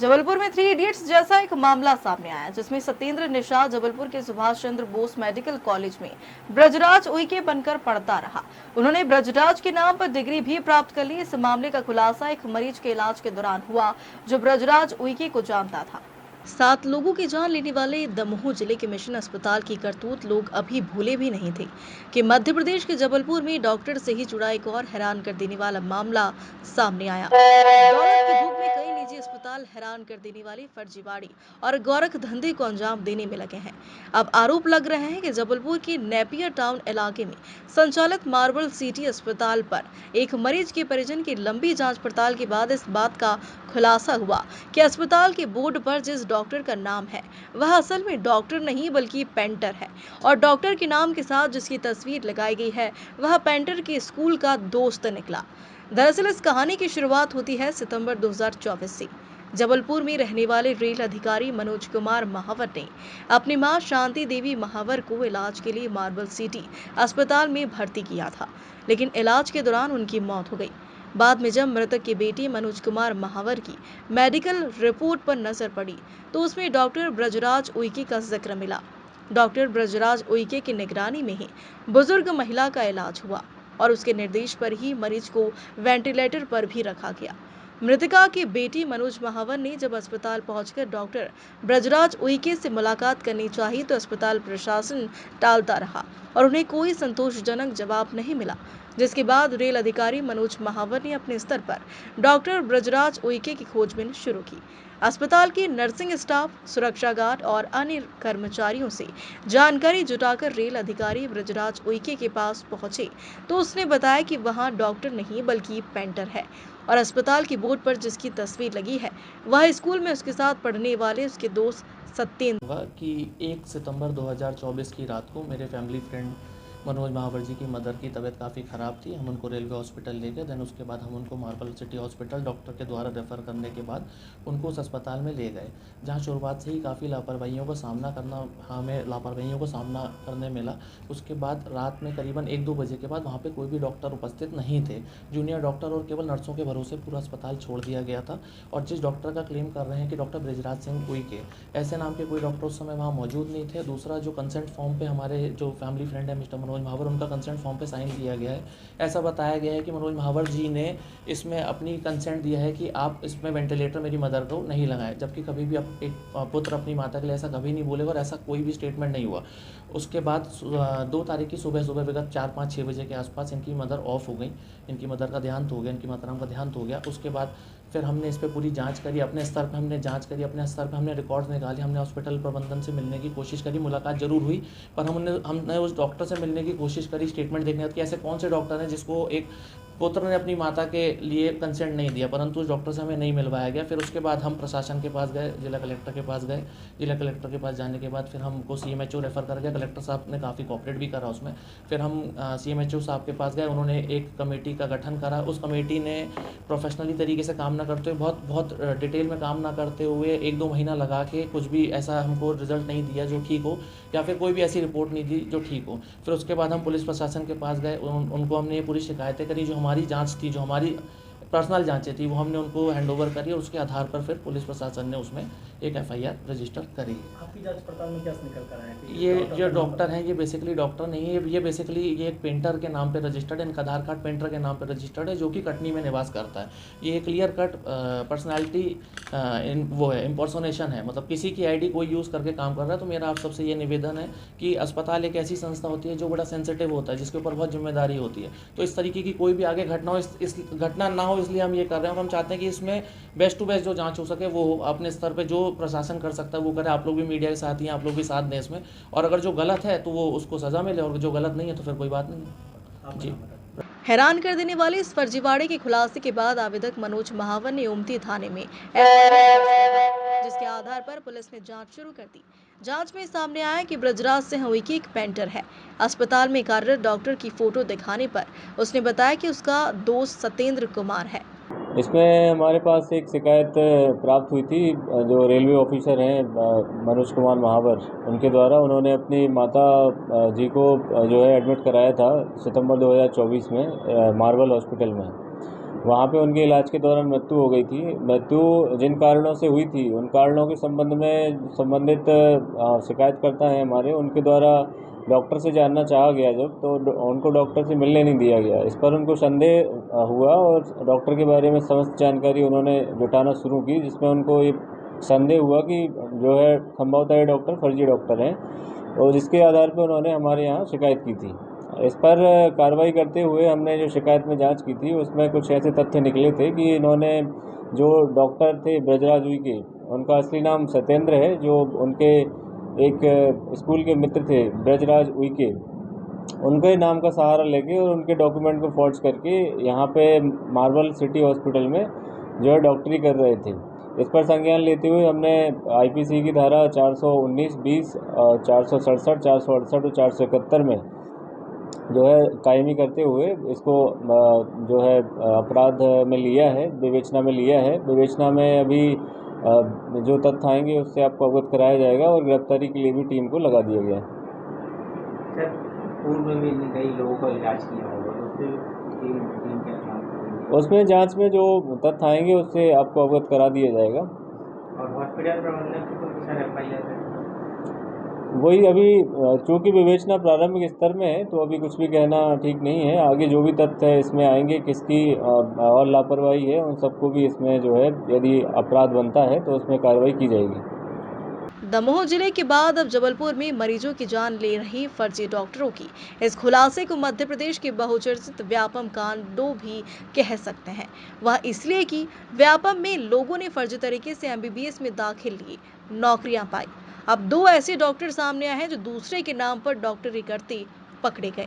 जबलपुर में 3 इडियट्स जैसा एक मामला सामने आया जिसमें सत्येंद्र निषाद जबलपुर के सुभाष चंद्र बोस मेडिकल कॉलेज में ब्रजराज उइके बनकर पढ़ता रहा। उन्होंने ब्रजराज के नाम पर डिग्री भी प्राप्त कर ली। इस मामले का खुलासा एक मरीज के इलाज के दौरान हुआ जो ब्रजराज उइके को जानता था। 7 लोगों की जान लेने वाले दमोह जिले के मिशन अस्पताल की करतूत लोग अभी भूले भी नहीं थे कि मध्य प्रदेश के जबलपुर में डॉक्टर से ही जुड़ा एक और हैरान कर देने वाला मामला सामने आया। दौलत की भूख में कई निजी अस्पताल हैरान कर देने वाली फर्जीवाड़ी और गोरख धंधे को अंजाम देने में लगे हैं। अब आरोप लग रहे हैं कि जबलपुर के नेपियर टाउन इलाके में संचालित मार्बल सिटी अस्पताल पर एक मरीज के परिजन की लंबी जांच पड़ताल के बाद इस बात का खुलासा हुआ कि अस्पताल के बोर्ड पर जिस डॉक्टर का नाम है वह असल में डॉक्टर नहीं बल्कि पेंटर है और डॉक्टर के नाम के साथ जिसकी तस्वीर लगाई गई है वह पेंटर के स्कूल का दोस्त निकला। दरअसल इस कहानी की शुरुआत होती है सितंबर 2024 से। जबलपुर में रहने वाले रेल अधिकारी मनोज कुमार महावर ने अपनी मां शांति देवी महावर को इलाज के लिए मार्बल सिटी अस्पताल में भर्ती किया था, लेकिन इलाज के दौरान उनकी मौत हो गई। बाद में जब मृतक के बेटे मनोज कुमार महावर की मेडिकल रिपोर्ट पर नजर पड़ी तो उसमें डॉक्टर ब्रजराज उइके का जिक्र मिला। डॉक्टर ब्रजराज उइके की निगरानी में ही बुजुर्ग महिला का इलाज हुआ और उसके निर्देश पर ही मरीज को वेंटिलेटर पर भी रखा गया। मृतका के बेटी मनोज महावर ने जब अस्पताल पहुंचकर डॉक्टर ब्रजराज उइके से मुलाकात करनी चाहिए तो अस्पताल प्रशासन टालता रहा और उन्हें कोई संतोषजनक जवाब नहीं मिला, जिसके बाद रेल अधिकारी मनोज महावर ने अपने स्तर पर डॉक्टर ब्रजराज उइके की खोजबीन शुरू की। अस्पताल के नर्सिंग स्टाफ, सुरक्षा गार्ड और अन्य कर्मचारियों से जानकारी जुटाकर रेल अधिकारी ब्रजराज उइके के पास पहुंचे तो उसने बताया कि वहां डॉक्टर नहीं बल्कि पेंटर है और अस्पताल की बोर्ड पर जिसकी तस्वीर लगी है वह स्कूल में उसके साथ पढ़ने वाले उसके दोस्त सत्येंद्र कि 1 सितंबर 2024 की रात को मेरे फैमिली फ्रेंड मनोज महावर जी की मदर की तबीयत काफ़ी ख़राब थी। हम उनको रेलवे हॉस्पिटल ले गए। देन उसके बाद हम उनको मार्बल सिटी हॉस्पिटल डॉक्टर के द्वारा रेफ़र करने के बाद उनको उस अस्पताल में ले गए, जहाँ शुरुआत से ही काफ़ी लापरवाहियों का सामना करने मिला। उसके बाद रात में करीबन 1-2 बजे के बाद वहाँ पर कोई भी डॉक्टर उपस्थित नहीं थे। जूनियर डॉक्टर और केवल नर्सों के भरोसे पूरा अस्पताल छोड़ दिया गया था और जिस डॉक्टर का क्लेम कर रहे हैं कि डॉक्टर ब्रजराज सिंह उइके, ऐसे नाम के कोई डॉक्टर उस समय वहाँ मौजूद नहीं थे। दूसरा, जो कंसेंट फॉर्म पे हमारे जो फैमिली फ्रेंड है मिस्टर मनोज महावर, उनका कंसेंट फॉर्म पे साइन किया गया है। ऐसा बताया गया है कि मनोज महावर जी ने इसमें अपनी कंसेंट दिया है कि आप इसमें वेंटिलेटर मेरी मदर को नहीं लगाएं, जबकि कभी भी एक पुत्र अपनी माता के लिए ऐसा कभी नहीं बोलेगा और ऐसा कोई भी स्टेटमेंट नहीं हुआ। उसके बाद 2 तारीख की सुबह विगत 4-5-6 बजे के आसपास इनकी मदर ऑफ हो गई। इनकी मदर का देहांत हो गया, इनकी माताराम का देहांत हो गया। उसके बाद फिर हमने इस पर पूरी जांच करी, अपने स्तर पर हमने रिकॉर्ड्स निकाले, हमने हॉस्पिटल प्रबंधन से मिलने की कोशिश करी। मुलाकात जरूर हुई पर हमने उस डॉक्टर से मिलने की कोशिश करी, स्टेटमेंट देखने कि ऐसे कौन से डॉक्टर हैं जिसको एक पुत्र ने अपनी माता के लिए कंसेंट नहीं दिया, परंतु उस डॉक्टर से हमें नहीं मिलवाया गया। फिर उसके बाद हम प्रशासन के पास गए, जिला कलेक्टर के पास गए। जिला कलेक्टर के पास जाने के बाद फिर हमको CMHO रेफ़र कर गया। कलेक्टर साहब ने काफ़ी कोऑपरेट भी करा उसमें। फिर हम CMHO साहब के पास गए, उन्होंने एक कमेटी का गठन करा। उस कमेटी ने प्रोफेशनली तरीके से काम ना करते हुए, बहुत डिटेल में काम ना करते हुए 1-2 महीना लगा के कुछ भी ऐसा हमको रिजल्ट नहीं दिया जो ठीक हो, या फिर कोई भी ऐसी रिपोर्ट नहीं दी जो ठीक हो। फिर उसके बाद हम पुलिस प्रशासन के पास गए, उनको हमने ये पूरी शिकायतें करी। जो हमारी जांच थी, जो हमारी पर्सनल जांचें थी, वो हमने उनको हैंडओवर करी और उसके आधार पर फिर पुलिस प्रशासन ने उसमें एक FIR रजिस्टर करी। आपकी जांच पड़ताल में क्या निकल कर आया है? ये जो डॉक्टर हैं, ये बेसिकली डॉक्टर नहीं है, ये बेसिकली ये एक पेंटर के नाम पे रजिस्टर्ड है। इनका आधार कार्ड पेंटर के नाम पे रजिस्टर्ड है, जो कि कटनी में निवास करता है। ये क्लियर कट पर्सनैलिटी वो है, इम्पर्सोनेशन है, मतलब किसी की ID कोई यूज़ करके काम कर रहा है। तो मेरा आप सबसे ये निवेदन है कि अस्पताल एक ऐसी संस्था होती है जो बड़ा सेंसिटिव होता है, जिसके ऊपर बहुत जिम्मेदारी होती है। तो इस तरीके की कोई भी आगे घटना हो, इस घटना ना हो, इसलिए हम ये कर रहे हैं और हम चाहते हैं कि इसमें बेस्ट टू बेस्ट जो जांच हो सके वो अपने स्तर पे जो प्रशासन कर सकता है वो करे। आप लोग भी मीडिया के साथ ही हैं, आप लोग भी साथ दें इसमें, और अगर जो गलत है तो वो उसको सज़ा मिले और जो गलत नहीं है तो फिर कोई बात नहीं है जी। हैरान कर देने वाले इस फर्जीवाड़े के खुलासे के बाद आवेदक मनोज महावर ने ओमती थाने में FIR दर्ज करवाई, जिसके आधार पर पुलिस ने जांच शुरू कर दी। जांच में सामने आया कि ब्रजराज सिंह उइके एक पेंटर है। अस्पताल में कार्यरत डॉक्टर की फोटो दिखाने पर उसने बताया कि उसका दोस्त सत्येंद्र कुमार है। इसमें हमारे पास एक शिकायत प्राप्त हुई थी, जो रेलवे ऑफिसर हैं मनोज कुमार महावर, उनके द्वारा उन्होंने अपनी माता जी को जो है एडमिट कराया था सितंबर 2024 में मार्बल हॉस्पिटल में। वहाँ पे उनके इलाज के दौरान मृत्यु हो गई थी। मृत्यु जिन कारणों से हुई थी उन कारणों के संबंध में संबंधित शिकायतकर्ता हैं हमारे, उनके द्वारा डॉक्टर से जानना चाहा गया जब, तो उनको डॉक्टर से मिलने नहीं दिया गया। इस पर उनको संदेह हुआ और डॉक्टर के बारे में समस्त जानकारी उन्होंने जुटाना शुरू की, जिसमें उनको ये संदेह हुआ कि जो है संभवतः ये डॉक्टर फर्जी डॉक्टर हैं, और जिसके आधार पर उन्होंने हमारे यहाँ शिकायत की थी। इस पर कार्रवाई करते हुए हमने जो शिकायत में जांच की थी उसमें कुछ ऐसे तथ्य निकले थे कि इन्होंने जो डॉक्टर थे ब्रजराज उइके, उनका असली नाम सत्येंद्र है, जो उनके एक स्कूल के मित्र थे ब्रजराज उइके, उनके नाम का सहारा लेके और उनके डॉक्यूमेंट को फॉर्ज करके यहाँ पे मार्बल सिटी हॉस्पिटल में जो है डॉक्टरी कर रहे थे। इस पर संज्ञान लेते हुए हमने आईपीसी की धारा 419, 20, 467, 468 और 471 में जो है कायमी करते हुए इसको जो है अपराध में लिया है, विवेचना में लिया है। विवेचना में अभी जो तथ्य आएंगे उससे आपको अवगत कराया जाएगा और गिरफ्तारी के लिए भी टीम को लगा दिया गया है। सर, पूर्व में कई लोगों का इलाज किया होगा, तो उससे टीम क्या काम करेगी? उसमें जांच में जो तथ्य आएंगे उससे आपको अवगत करा दिया जाएगा। और हॉस्पिटल प्रबंधक को सर एफआईआर है? वही अभी चूँकि विवेचना प्रारंभिक स्तर में है, तो अभी कुछ भी कहना ठीक नहीं है। आगे जो भी तथ्य इसमें आएंगे, किसकी और लापरवाही है, उन सबको भी इसमें जो है यदि अपराध बनता है तो उसमें कार्रवाई की जाएगी। दमोह जिले के बाद अब जबलपुर में मरीजों की जान ले रही फर्जी डॉक्टरों की इस खुलासे को मध्य प्रदेश के बहुचर्चित व्यापम कांडो भी कह सकते हैं। वह इसलिए कि व्यापम में लोगों ने फर्जी तरीके से एमबीबीएस में दाखिल लिए, नौकरियां पाई। अब 2 ऐसे डॉक्टर सामने आए हैं जो दूसरे के नाम पर डॉक्टरी करते पकड़े गए।